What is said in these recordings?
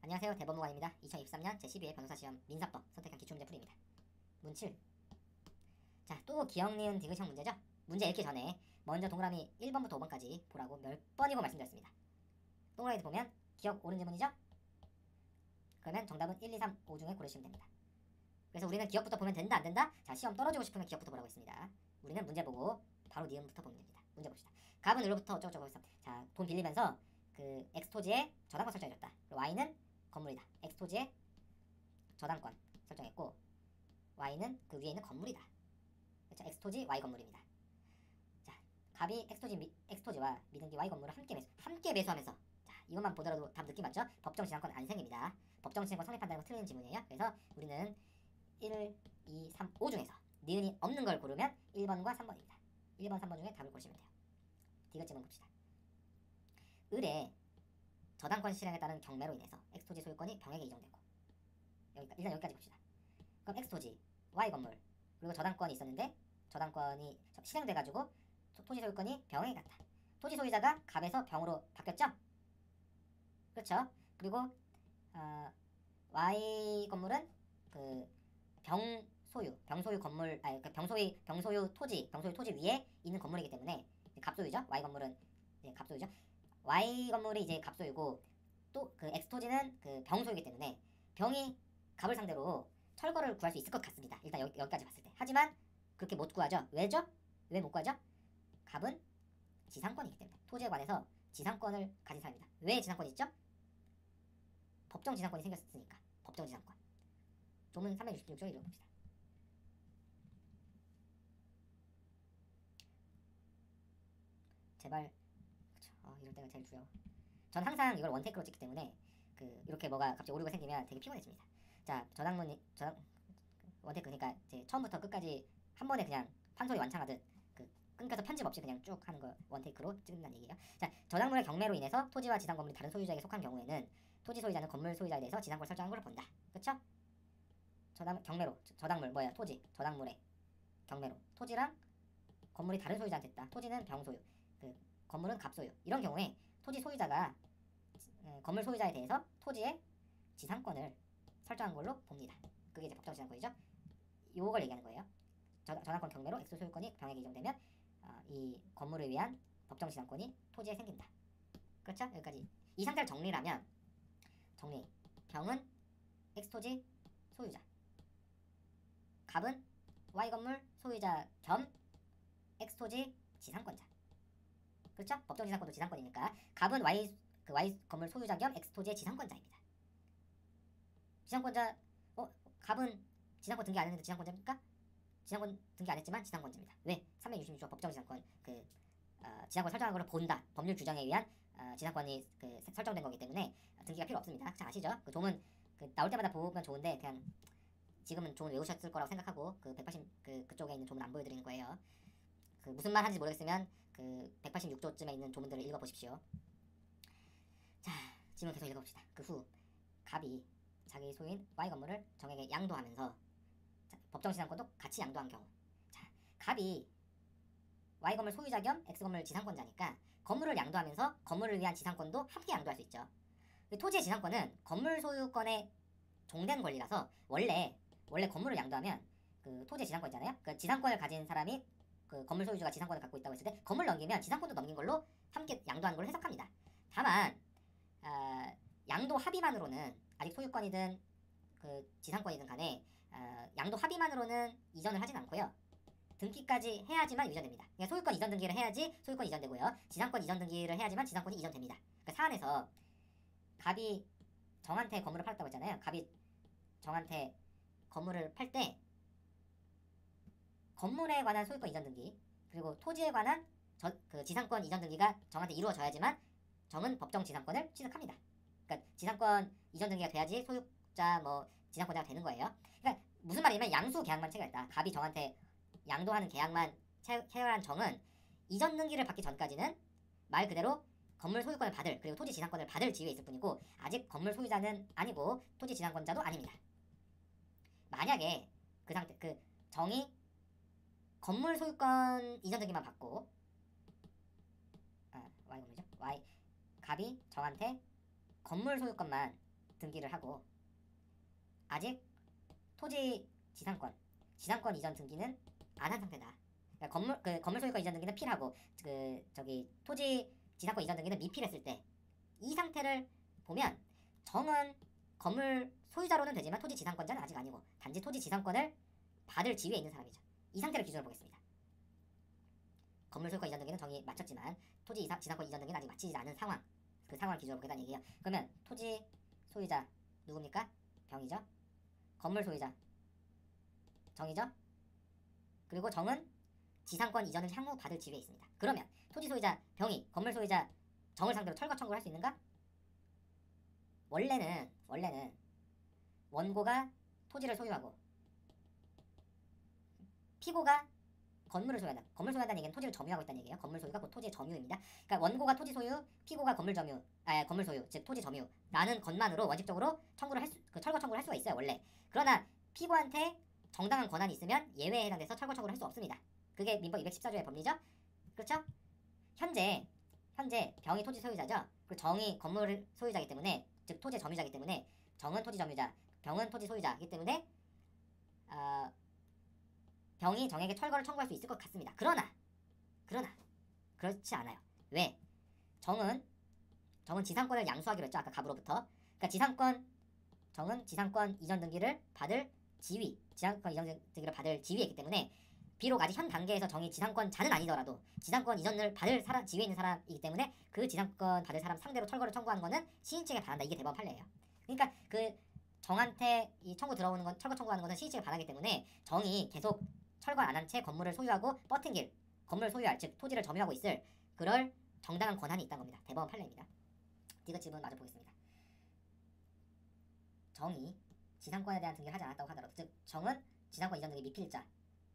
안녕하세요. 대법무관입니다. 2023년 제12회 변호사 시험 민사법 선택한 기출문제 풀이입니다. 문 7. 자, 또 기억, 니은, 디귿형 문제죠? 문제 읽기 전에 먼저 동그라미 1번부터 5번까지 보라고 몇 번이고 말씀드렸습니다. 동그라미 보면 기억 옳은 질문이죠? 그러면 정답은 1, 2, 3, 5 중에 고르시면 됩니다. 그래서 우리는 기억부터 보면 된다 안 된다? 자, 시험 떨어지고 싶으면 기억부터 보라고 했습니다. 우리는 문제 보고 바로 니은부터 보면 됩니다. 문제 봅시다. 갑은 을로부터 어쩌고저쩌고 했어. 자, 돈 빌리면서 그 엑스토지에 저당권 설정해줬다. 그리고 Y는 건물이다. 엑스토지에 저당권 설정했고 Y는 그 위에 있는 건물이다. 그렇죠? 엑스토지 Y 건물입니다. 자, 갑이 엑스토지와 미등기 Y 건물을 함께 매수하면서 자, 이것만 보더라도 답 느낌 맞죠? 법정 지상권 안 생깁니다. 법정 지상권 성립한다는 거 틀리는 지문이에요. 그래서 우리는 1, 2, 3, 5 중에서 니은이 없는 걸 고르면 1번과 3번입니다. 1번, 3번 중에 답을 고르시면 돼요. 디귿 지문 봅시다. 을에 저당권 실행에 따른 경매로 인해서 엑스토지 소유권이 병에게 이종되고 일단 여기까지 봅시다. 그럼 엑스토지, Y 건물 그리고 저당권이 있었는데 저당권이 실행돼가지고 토지 소유권이 병에게 갔다. 토지 소유자가 갑에서 병으로 바뀌었죠? 그렇죠? 그리고 Y 건물은 그 병소유 건물 그 병소유 토지 위에 있는 건물이기 때문에 갑소유죠. Y 건물은 갑소유죠. Y 건물이 이제 갑소유고 또 그 엑스토지는 그 병소유이기 때문에 병이 갑을 상대로 철거를 구할 수 있을 것 같습니다. 일단 여기까지 봤을 때. 하지만 그렇게 못 구하죠. 왜죠? 왜 못 구하죠? 갑은 지상권이기 때문에 토지에 관해서 지상권을 가진 사람입니다. 왜 지상권이 있죠? 법정 지상권이 생겼으니까. 법정 지상권. 조문 366조 읽어봅시다. 제발. 그쵸. 이럴 때가 제일 두려워. 전 항상 이걸 원테이크로 찍기 때문에 이렇게 뭐가 갑자기 오류가 생기면 되게 피곤해집니다. 자, 원테이크 그러니까 이제 처음부터 끝까지 한 번에 그냥 판소리 완창하듯 끊겨서 편집 없이 그냥 쭉 하는 거 원테이크로 찍는다는 얘기예요. 자, 저당물의 경매로 인해서 토지와 지상 건물이 다른 소유자에게 속한 경우에는 토지 소유자는 건물 소유자에 대해서 지상권을 설정하는 걸 본다. 그쵸? 경매로 저당물 뭐야? 토지 저당물의 경매로 토지랑 건물이 다른 소유자한테 했다. 토지는 병소유, 건물은 갑소유. 이런 경우에 토지 소유자가 건물 소유자에 대해서 토지의 지상권을 설정한 걸로 봅니다. 그게 이제 법정 지상권이죠. 요걸 얘기하는 거예요. 저당권 경매로 엑스 소유권이 병에게 이종되면 이 건물을 위한 법정 지상권이 토지에 생긴다. 그렇죠? 여기까지. 이 상태를 정리하면 병은 엑스토지 소유자, 갑은 Y 건물 소유자 겸 엑스토지 지상권자. 그렇죠? 법정 지상권도 지상권이니까 갑은 Y 건물 소유자 겸 엑스토지의 지상권자입니다. 지상권자 갑은 지상권 등기 안 했는데 지상권자입니까? 지상권 등기 안 했지만 지상권자입니다. 왜? 366조 법정 지상권 지상권 설정한 걸로 본다. 법률 규정에 의한 지상권이 설정된 거기 때문에 등기가 필요 없습니다. 잘 아시죠? 그 조문 나올 때마다 보면 좋은데 그냥 지금은 조문 외우셨을 거라고 생각하고 180 그쪽에 있는 조문 안 보여드리는 거예요. 무슨 말 하는지 모르겠으면 186조쯤에 있는 조문들을 읽어보십시오. 자, 지문 계속 읽어봅시다. 그 후 갑이 자기 소유인 Y 건물을 정에게 양도하면서 법정 지상권도 같이 양도한 경우, 자, 갑이 Y 건물 소유자 겸 X 건물 지상권자니까 건물을 양도하면서 건물을 위한 지상권도 함께 양도할 수 있죠. 토지의 지상권은 건물 소유권에 종된 권리라서 원래 건물을 양도하면 토지의 지상권이잖아요. 지상권을 가진 사람이 건물 소유주가 지상권을 갖고 있다고 했을 때 건물 넘기면 지상권도 넘긴 걸로 함께 양도한 걸로 해석합니다. 다만 양도 합의만으로는 아직 소유권이든 지상권이든 간에 양도 합의만으로는 이전을 하진 않고요. 등기까지 해야지만 이전됩니다. 그러니까 소유권 이전 등기를 해야지 소유권이 이전되고요. 지상권 이전 등기를 해야지만 지상권이 이전됩니다. 그러니까 사안에서 갑이 정한테 건물을 팔았다고 했잖아요. 갑이 정한테 건물을 팔 때 건물에 관한 소유권 이전 등기 그리고 토지에 관한 지상권 이전 등기가 정한테 이루어져야지만 정은 법정 지상권을 취득합니다. 그러니까 지상권 이전 등기가 돼야지 소유자 지상권자가 되는 거예요. 그러니까 무슨 말이냐면 양수 계약만 체결했다. 갑이 정한테 양도하는 계약만 체결한 정은 이전 등기를 받기 전까지는 말 그대로 건물 소유권을 받을 그리고 토지 지상권을 받을 지위에 있을 뿐이고 아직 건물 소유자는 아니고 토지 지상권자도 아닙니다. 만약에 정이 건물 소유권 이전 등기만 받고 Y 건물이죠. 갑이 정한테 건물 소유권만 등기를 하고 아직 토지 지상권 이전 등기는 안 한 상태다. 그러니까 건물 소유권 이전 등기는 필하고 토지 지상권 이전 등기는 미필했을 때 이 상태를 보면 정은 건물 소유자로는 되지만 토지 지상권자는 아직 아니고 단지 토지 지상권을 받을 지위에 있는 사람이죠. 이 상태를 기준으로 보겠습니다. 건물 소유권 이전 등기는 정이 마쳤지만 토지 지상권 이전 등기는 아직 마치지 않은 상황, 그 상황을 기준으로 보겠다는 얘기예요. 그러면 토지 소유자 누굽니까? 병이죠. 건물 소유자 정이죠. 그리고 정은 지상권 이전을 향후 받을 지위에 있습니다. 그러면 토지 소유자 병이 건물 소유자 정을 상대로 철거 청구를 할 수 있는가? 원래는 원고가 토지를 소유하고 피고가 건물을 소유한다. 건물 소유한다는 얘기는 토지를 점유하고 있다는 얘기예요. 건물 소유가 곧 토지의 점유입니다. 그러니까 원고가 토지 소유, 피고가 건물 소유, 즉 토지 점유라는 것만으로 원칙적으로 철거 청구를 할 수가 있어요, 원래. 그러나 피고한테 정당한 권한이 있으면 예외에 해당돼서 철거 청구를 할 수 없습니다. 그게 민법 214조의 법리죠. 그렇죠? 현재 병이 토지 소유자죠. 그리고 정이 건물 소유자이기 때문에, 즉 토지 점유자이기 때문에 정은 토지 점유자, 병은 토지 소유자이기 때문에 병이 정에게 철거를 청구할 수 있을 것 같습니다. 그러나 그렇지 않아요. 왜? 정은 지상권을 양수하기로 했죠. 아까 갑으로부터. 그러니까 정은 지상권 이전 등기를 받을 지상권 이전 등기를 받을 지위에 있기 때문에 비록 아직 현 단계에서 정이 지상권자는 아니더라도 지상권 이전을 받을 지위에 있는 사람이기 때문에 그 지상권 받을 사람 상대로 철거를 청구한 거는 시인 측에 반한다. 이게 대법원 판례예요. 그러니까 그 정한테 이 청구 들어오는 건 철거 청구하는 것은 시인 측에 반하기 때문에 정이 계속 철거 안 한 채 건물을 소유하고 버틴길 건물 소유할 즉 토지를 점유하고 있을 그럴 정당한 권한이 있다는 겁니다. 대법원 판례입니다. 디귿집은 마저 보겠습니다. 정이 지상권에 대한 등기를 하지 않았다고 하더라도 즉 정은 지상권 이전 등기 미필자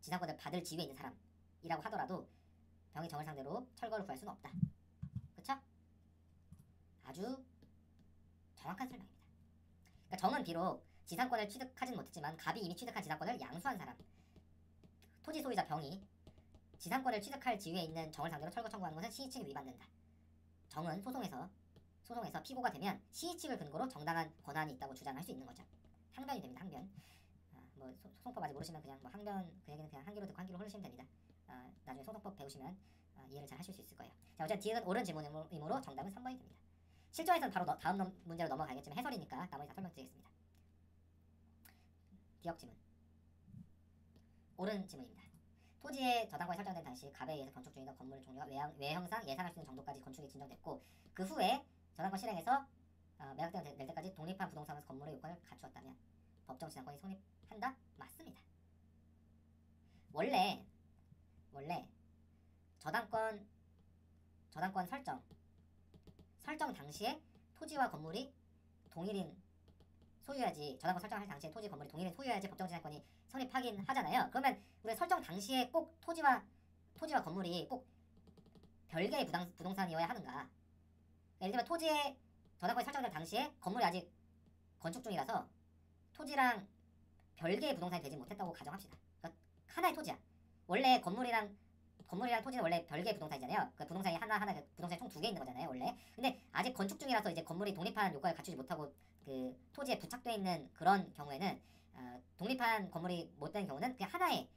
지상권을 받을 지위에 있는 사람이라고 하더라도 병이 정을 상대로 철거를 구할 수는 없다. 그쵸? 아주 정확한 설명입니다. 그러니까 정은 비록 지상권을 취득하진 못했지만 갑이 이미 취득한 지상권을 양수한 사람 토지 소유자 병이 지상권을 취득할 지위에 있는 정을 상대로 철거 청구하는 것은 시의 측에 위반된다. 정은 소송에서 피고가 되면 시의 측을 근거로 정당한 권한이 있다고 주장할 수 있는 거죠. 항변이 됩니다. 항변. 소송법 아직 모르시면 그냥 항변 그 얘기는 그냥 한 귀로 듣고 한 귀로 흘리시면 됩니다. 나중에 소송법 배우시면 이해를 잘 하실 수 있을 거예요. 자, 어쨌든 디귿은 옳은 질문이므로 정답은 3번이 됩니다. 실전에서는 바로 다음 문제로 넘어가겠지만 해설이니까 나머지 다 설명드리겠습니다. 디귿 지문. 옳은 지문입니다. 토지의 저당권이 설정된 당시 갑에 의해서 건축 중이던 건물 종류가 외형상 예상할 수 있는 정도까지 건축이 진정됐고 그 후에 저당권 실행에서 매각대가 될 때까지 독립한 부동산에서 건물의 요건을 갖추었다면 법정 지상권이 성립한다? 맞습니다. 원래 저당권 설정 당시에 토지와 건물이 동일인 소유해야지 저당권 설정할 당시에 토지 건물이 동일인 소유해야지 법정 지상권이 성립하긴 하잖아요. 그러면 우리 설정 당시에 꼭 토지와 건물이 꼭 별개의 부동산이어야 하는가? 예를 들면 토지의 저당권이 설정될 당시에 건물이 아직 건축 중이라서 토지랑 별개의 부동산이 되지 못했다고 가정합시다. 그러니까 하나의 토지야. 원래 건물이랑 토지는 원래 별개의 부동산이잖아요. 그 부동산이 하나 부동산이 총 2개 있는 거잖아요, 원래. 근데 아직 건축 중이라서 이제 건물이 독립한 요건을 갖추지 못하고 그 토지에 부착되어 있는 그런 경우에는 독립한 건물이 못 되는 경우는 그냥 하나의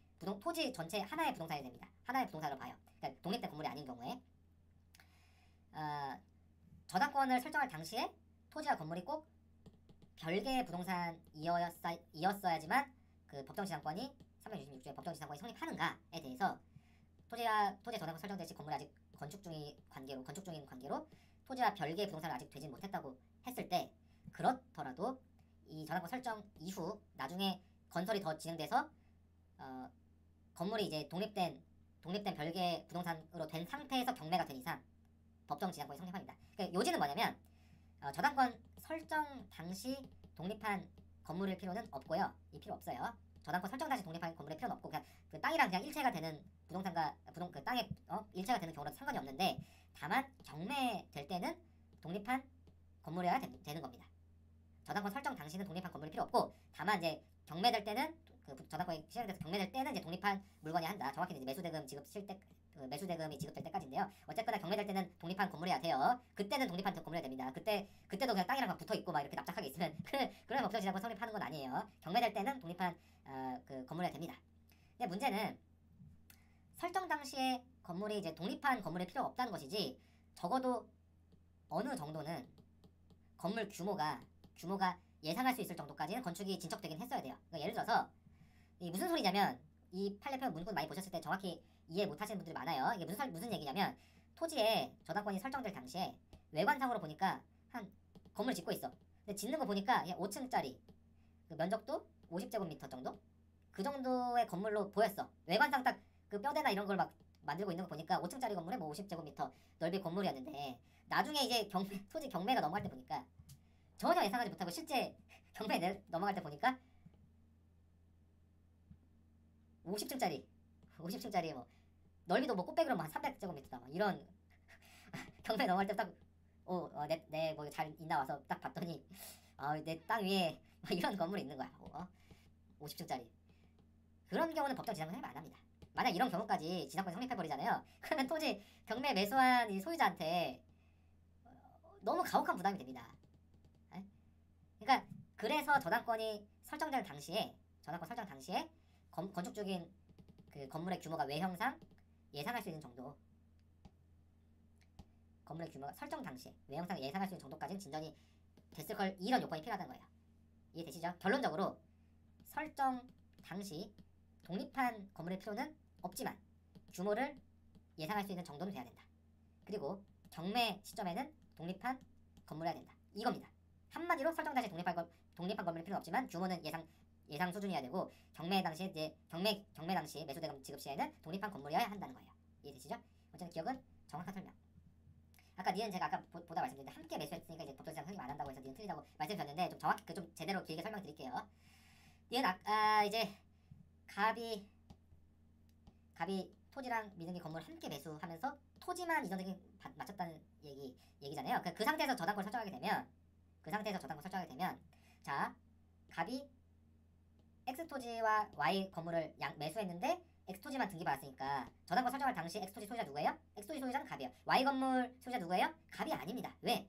토지 전체 하나의 부동산이 됩니다. 하나의 부동산으로 봐요. 그러니까 독립된 건물이 아닌 경우에 저당권을 설정할 당시에 토지와 건물이 꼭 별개의 부동산이었어야지만 그 법정 지상권이 366조의 법정 지상권이 성립하는가에 대해서 토지의 저당권 설정될 시 건물이 아직 건축 중인 관계로 토지와 별개의 부동산을 아직 되지 못했다고 했을 때 그렇더라도 이 저당권 설정 이후 나중에 건설이 더 진행돼서 건물이 이제 독립된 별개의 부동산으로 된 상태에서 경매가 된 이상 법정 지상권이 성립합니다. 그러니까 요지는 뭐냐면 저당권 설정 당시 독립한 건물일 필요는 없고요. 이 필요 없어요. 저당권 설정 당시 독립한 건물일 필요는 없고 그냥 그 땅이랑 그냥 일체가 되는 그 땅에 일체가 되는 경우라도 상관이 없는데 다만 경매될 때는 독립한 건물이어야 되는 겁니다. 저당권 설정 당시는 독립한 건물이 필요 없고 다만 이제 경매될 때는 그 저당권이 시행돼서 경매될 때는 이제 독립한 물건이 한다. 정확히는 이제 매수대금 지급 그 매수 대금이 지급될 때까지인데요. 어쨌거나 경매될 때는 독립한 건물이어야 돼요. 그때는 독립한 건물이 됩니다. 그때도 그냥 땅이랑 막 붙어 있고 막 이렇게 납작하게 있으면 그런 법정 지상권 성립하는 건 아니에요. 경매될 때는 독립한 그 건물이어야 됩니다. 근데 문제는 설정 당시에 건물이 이제 독립한 건물이 필요가 없다는 것이지, 적어도 어느 정도는 건물 규모가 예상할 수 있을 정도까지는 건축이 진척되긴 했어야 돼요. 그러니까 예를 들어서 이 무슨 소리냐면, 이 판례표 문구 많이 보셨을 때 정확히 이해 못하시는 분들이 많아요. 이게 무슨 얘기냐면, 토지에 저당권이 설정될 당시에 외관상으로 보니까 한 건물 짓고 있어. 근데 짓는 거 보니까 5층짜리 그 면적도 50제곱미터 정도? 그 정도의 건물로 보였어. 외관상 딱 그 뼈대나 이런 걸 막 만들고 있는 거 보니까 5층짜리 건물에 뭐 50제곱미터 넓이 건물이었는데, 나중에 이제 토지 경매가 넘어갈 때 보니까 전혀 예상하지 못하고 실제 경매 넘어갈 때 보니까 50층짜리 뭐 넓이도 뭐 꽃배기로 뭐 한 300제곱미터다 막 이런 경매 넘어갈 때 딱 내 뭐 잘 있나 와서 딱 봤더니 내 땅 위에 막 이런 건물이 있는 거야. 50층짜리. 그런 경우는 법정 지상권 성립 안 합니다. 만약 이런 경우까지 지상권 성립해버리잖아요. 그러면 토지 경매 매수한 이 소유자한테 너무 가혹한 부담이 됩니다. 그러니까 그래서 저당권이 설정될 당시에, 저당권 설정 당시에 건축적인 그 건물의 규모가 외형상 예상할 수 있는 정도, 건물의 규모가 설정 당시에 외형상 예상할 수 있는 정도까지는 진전이 됐을 걸, 이런 요건이 필요하다는 거예요. 이해되시죠? 결론적으로 설정 당시 독립한 건물의 필요는 없지만 규모를 예상할 수 있는 정도는 돼야 된다. 그리고 경매 시점에는 독립한 건물이어야 된다. 이겁니다. 한마디로 설정 당시 독립한 건물의 필요는 없지만 규모는 예상 수준이어야 되고, 경매 당시 이제 경매 당시 매수대금 지급 시에는 독립한 건물이어야 한다는 거예요. 이해되시죠? 어쨌든 기억은 정확한 설명. 아까 니은 제가 아까 보다 말씀드렸는데 함께 매수했으니까 이제 법정 지상 성립 안 한다고 해서 니은 틀리다고 말씀드렸는데, 좀 정확히 좀 제대로 길게 설명드릴게요. 니은 이제 갑이 토지랑 미등기 건물 함께 매수하면서 토지만 이전등기 맞췄다는 얘기잖아요. 그 상태에서 저당권 설정하게 되면 자, 갑이 X토지와 Y 건물을 매수했는데 X토지만 등기받았으니까 저당권 설정할 당시 X토지 소유자 누구예요? X토지 소유자는 갑이에요. Y 건물 소유자 누구예요? 갑이 아닙니다. 왜?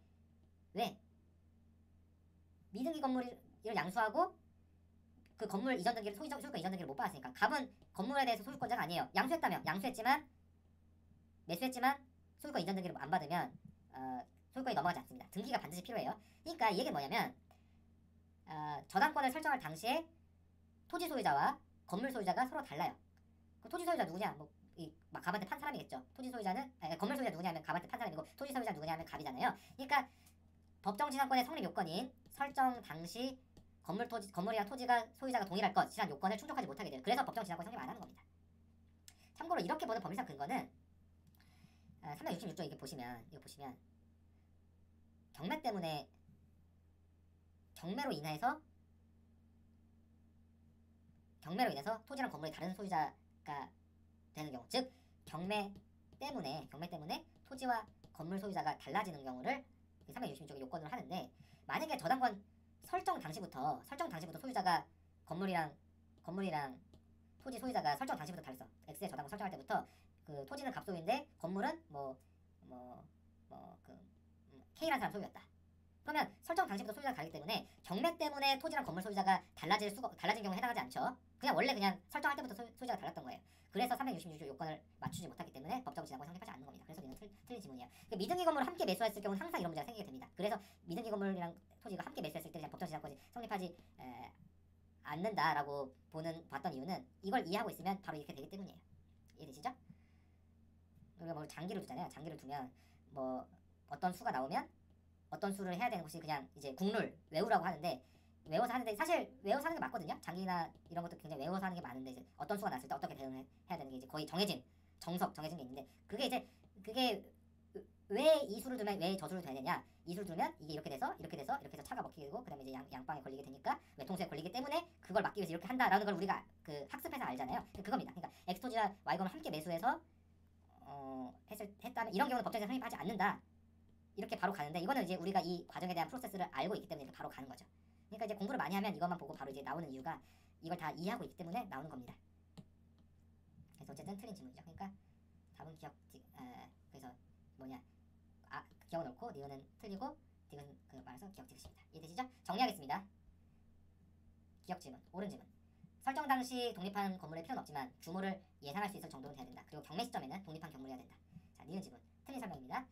미등기 건물을 양수하고 그 건물 이전 등기를 소유권 이전 등기를 못 받았으니까 갑은 건물에 대해서 소유권자가 아니에요. 매수했지만 소유권 이전 등기를 안 받으면 소유권이 넘어가지 않습니다. 등기가 반드시 필요해요. 그러니까 이 얘기는 뭐냐면, 저당권을 설정할 당시에 토지 소유자와 건물 소유자가 서로 달라요. 그 토지 소유자 누구냐? 막 갑한테 판 사람이겠죠. 건물 소유자 누구냐면 갑한테 판 사람이고, 토지 소유자 누구냐면 갑이잖아요. 그러니까 법정 지상권의 성립 요건인 설정 당시 건물이랑 토지가 소유자가 동일할 것이란 요건을 충족하지 못하게 돼요. 그래서 법정 지상권 성립 안 하는 겁니다. 참고로 이렇게 보는 법률상 근거는 366조 이거 보시면 경매로 인해서 토지랑 건물이 다른 소유자가 되는 경우, 즉 경매 때문에 토지와 건물 소유자가 달라지는 경우를 366조의 요건으로 하는데, 만약에 저당권 설정 당시부터 소유자가 건물이랑 토지 소유자가 설정 당시부터 달랐어. X의 저당권 설정할 때부터 그 토지는 갑소유인데 건물은 K라는 사람 소유였다. 그러면 설정 당시부터 소유자가 다르기 때문에 경매 때문에 토지랑 건물 소유자가 달라진 경우에 해당하지 않죠. 그냥 설정할 때부터 소유자가 달랐던 거예요. 그래서 366조 요건을 맞추지 못하기 때문에 법정 지상권 성립하지 않는 겁니다. 그래서 이건 틀린 지문이에요. 미등기 건물을 함께 매수했을 경우는 항상 이런 문제가 생기게 됩니다. 그래서 미등기 건물이랑 토지가 함께 매수했을 때 법정 지상권이 성립하지 않는다라고 봤던 이유는, 이걸 이해하고 있으면 바로 이렇게 되기 때문이에요. 이해되시죠? 우리가 장기를 두잖아요. 장기를 두면 어떤 수가 나오면 어떤 수를 해야 되는 것이 그냥 이제 국룰 외우라고 하는데, 외워서 하는데 사실 외워서 하는 게 맞거든요. 장기나 이런 것도 굉장히 외워서 하는 게 많은데, 이제 어떤 수가 났을 때 어떻게 대응을 해야 되는 게 이제 거의 정해진 게 있는데, 그게 왜 이 수를 두면 왜 저 수를 둬야 되냐? 이 수를 두면 이게 이렇게 돼서 차가 먹히게 되고, 그다음에 이제 양방에 걸리게 되니까 외통수에 걸리기 때문에 그걸 막기 위해서 이렇게 한다라는 걸 우리가 그 학습해서 알잖아요. 그겁니다. 그러니까 X토지와 Y건을 함께 매수해서 했다면 이런 경우는 법정에서 성립하지 않는다. 이렇게 바로 가는데, 이거는 이제 우리가 이 과정에 대한 프로세스를 알고 있기 때문에 이렇게 바로 가는 거죠. 그러니까 이제 공부를 많이 하면 이것만 보고 바로 이제 나오는 이유가 이걸 다 이해하고 있기 때문에 나오는 겁니다. 그래서 어쨌든 틀린 질문이죠. 그러니까 답은 기억 그래서 뭐냐 기억은 옳고 니은은 틀리고 디귿은 그 말해서 기억 디귿입니다. 이해되시죠? 정리하겠습니다. 기억 질문, 옳은 질문. 설정 당시 독립한 건물의 필요는 없지만 규모를 예상할 수 있을 정도는 돼야 된다. 그리고 경매 시점에는 독립한 건물이어야 된다. 자, 니은 질문. 틀린 설명입니다.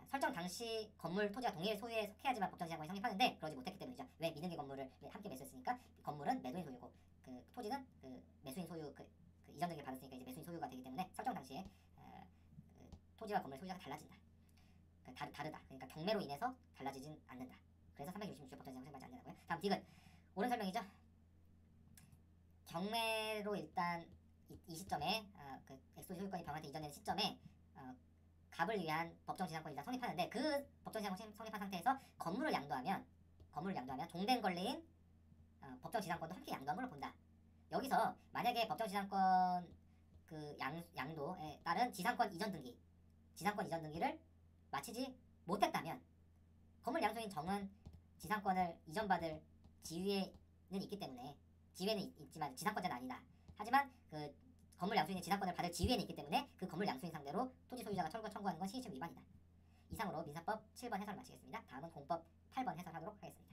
설정 당시 건물 토지가 동일 소유에 속해야지만 법정지상권이 성립하는데 그러지 못했기 때문이죠. 왜? 미등기 건물을 함께 매수했으니까 건물은 매도인 소유고 그 토지는 그 매수인 소유 그 이전 등기를 받았으니까 이제 매수인 소유가 되기 때문에 설정 당시에 그 토지와 건물 소유자가 달라진다. 다르다. 그러니까 경매로 인해서 달라지진 않는다. 그래서 366조 법정지상권 성립하지 않는다고요. 다음 디귿. 옳은 설명이죠. 경매로 일단 이 시점에 그 엑소시 소유권이 병한테 이전되는 시점에 갑을 위한 법정지상권이 일단 성립하는데 그 법정지상권 성립한 상태에서 건물을 양도하면 종된 권리인 법정지상권도 함께 양도한 걸로 본다. 여기서 만약에 법정지상권 그 양도에 따른 지상권 이전 등기를 마치지 못했다면 건물 양도인 정은 지상권을 이전받을 지위에는 있기 때문에 지위에는 있지만 지상권자는 아니다. 하지만 그 건물 양수인이 지상권을 받을 지위에는 있기 때문에 그 건물 양수인 상대로 토지 소유자가 청구하는 건 시기침 위반이다. 이상으로 민사법 7번 해설을 마치겠습니다. 다음은 공법 8번 해설하도록 하겠습니다.